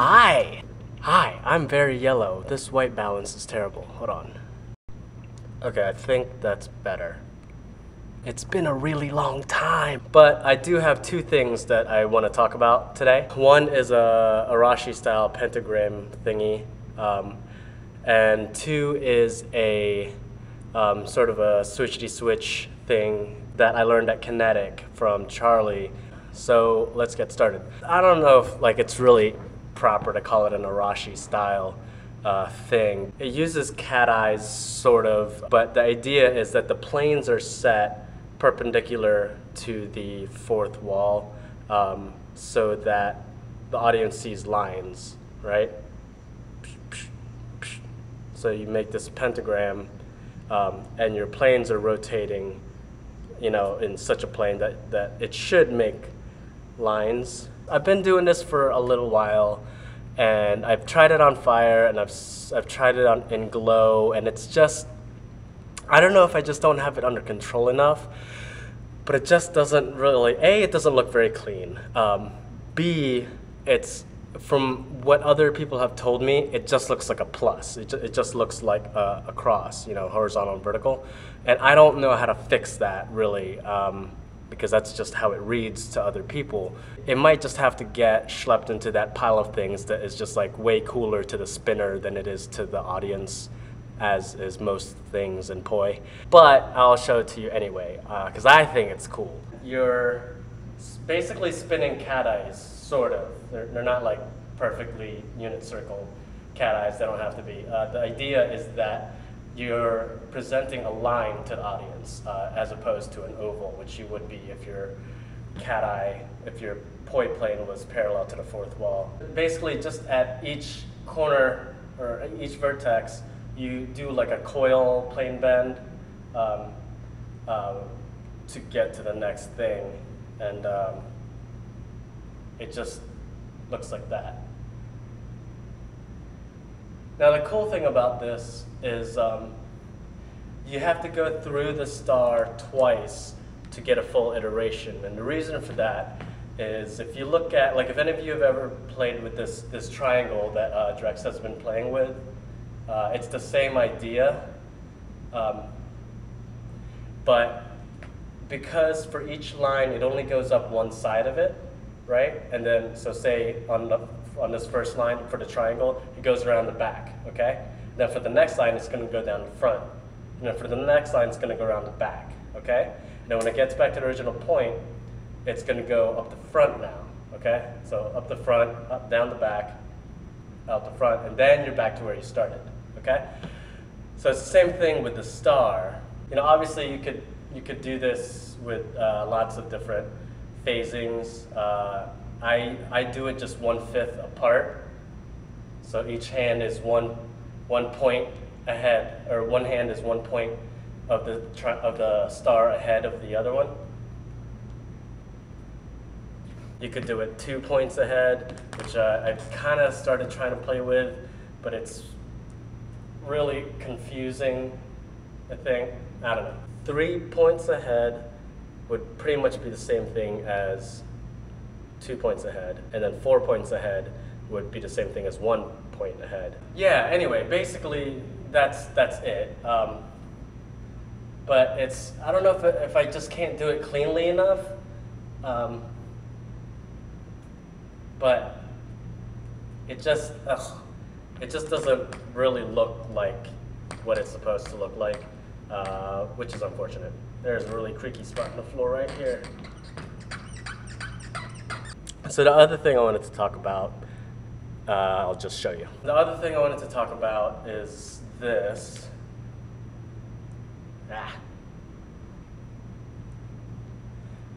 Hi! Hi, I'm very yellow. This white balance is terrible. Hold on. Okay, I think that's better. It's been a really long time. But I do have two things that I want to talk about today. One is a arashi style pentagram thingy. And two is a sort of a switchity-switch thing that I learned at Kinetic from Charlie. So let's get started. I don't know if it's really proper to call it an arashi style thing. It uses cat eyes sort of, but the idea is that the planes are set perpendicular to the fourth wall so that the audience sees lines, right? So you make this pentagram and your planes are rotating, in such a plane that it should make lines. I've been doing this for a little while, and I've tried it on fire, and I've tried it in glow, and it's just, I don't know if I just don't have it under control enough, but it just doesn't really, A, it doesn't look very clean. B, it's, from what other people have told me, it just looks like a plus. It just looks like a cross, horizontal and vertical. And I don't know how to fix that, really, because that's just how it reads to other people. It might just have to get schlepped into that pile of things that is just way cooler to the spinner than it is to the audience, as is most things in Poi. But I'll show it to you anyway, because I think it's cool. You're basically spinning cat eyes, sort of. They're not perfectly unit circle cat eyes, they don't have to be. The idea is that you're presenting a line to the audience as opposed to an oval, which you would be if your cat eye, if your poi plane was parallel to the fourth wall. Basically, just at each corner or each vertex, you do a coil plane bend to get to the next thing, and it just looks like that. Now the cool thing about this is you have to go through the star twice to get a full iteration, and the reason for that is if you look at, if any of you have ever played with this triangle that Drex has been playing with, it's the same idea, but because for each line it only goes up one side of it, right? And then, so say on this first line for the triangle, it goes around the back, okay? Then for the next line, it's going to go down the front. And then for the next line, it's going to go around the back, okay? And then when it gets back to the original point, it's going to go up the front now, okay? So up the front, up, down the back, out the front, and then you're back to where you started, okay? So it's the same thing with the star. Obviously you could do this with lots of different phasings. I do it just 1/5 apart. So each hand is one point ahead, or one hand is 1 point of the star ahead of the other one. You could do it 2 points ahead, which I've kind of started trying to play with, but it's really confusing, I think. I don't know. 3 points ahead would pretty much be the same thing as 2 points ahead, and then 4 points ahead would be the same thing as 1 point ahead. Yeah, anyway, basically that's it. But it's, I don't know if I just can't do it cleanly enough, but it just doesn't really look like what it's supposed to look like, which is unfortunate. There's a really creaky spot on the floor right here. So the other thing I wanted to talk about, I'll just show you. The other thing I wanted to talk about is this.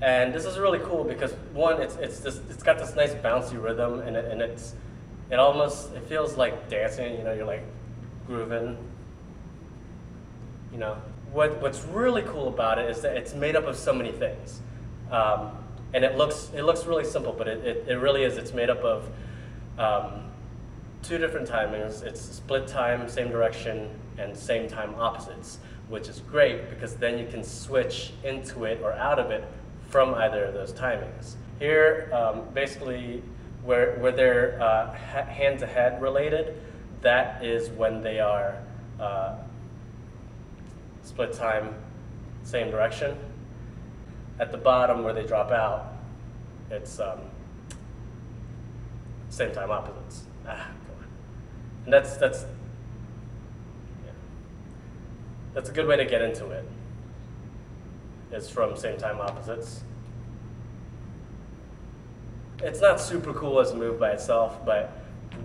And this is really cool because one, it's got this nice bouncy rhythm, and it feels like dancing. You're grooving. What's really cool about it is that it's made up of so many things. And it looks really simple, but it really is. It's made up of 2 different timings. It's split time, same direction, and same time opposites, which is great because then you can switch into it or out of it from either of those timings. Here, basically, where they're hand-to-head related, that is when they are split time, same direction. At the bottom where they drop out, it's same time opposites. Come on. And that's a good way to get into it. It's from same time opposites. It's not super cool as a move by itself, but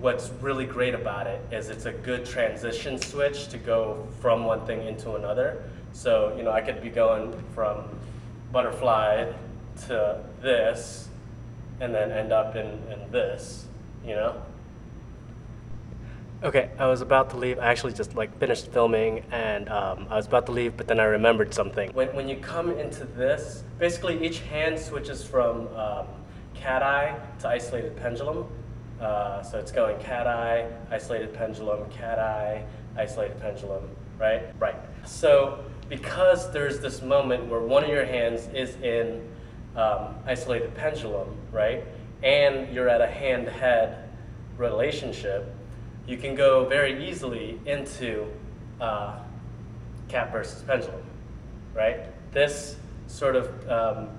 what's really great about it is it's a good transition switch to go from one thing into another. So, you know, I could be going from butterfly to this and then end up in this, you know? Okay, I was about to leave. I actually just like finished filming and I was about to leave, but then I remembered something. When you come into this, basically each hand switches from cat-eye to isolated pendulum. So it's going cat-eye, isolated pendulum, cat-eye, isolated pendulum, right? Right. So because there's this moment where one of your hands is in isolated pendulum, right? And you're at a hand-head relationship, you can go very easily into cat versus pendulum, right? This sort of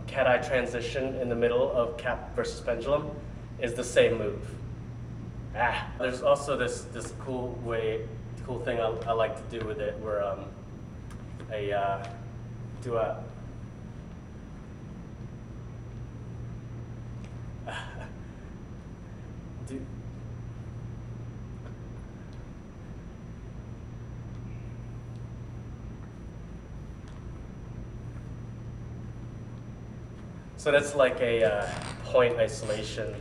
cat-eye transition in the middle of cat versus pendulum is the same move. There's also this cool thing I like to do with it, where I do a So that's like a point isolation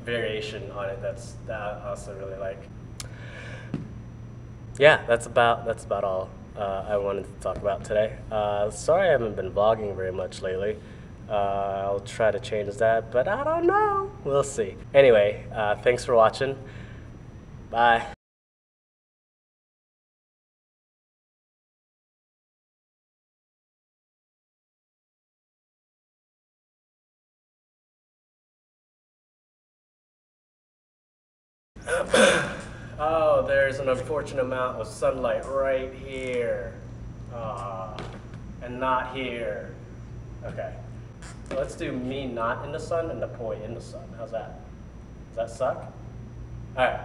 variation on it. That I also really like. Yeah, that's about all I wanted to talk about today. Sorry I haven't been vlogging very much lately. I'll try to change that, but I don't know. We'll see. Anyway, thanks for watching. Bye. Oh, there's an unfortunate amount of sunlight right here. And not here. Okay. Let's do me not in the sun and the poi in the sun. How's that? Does that suck? Alright.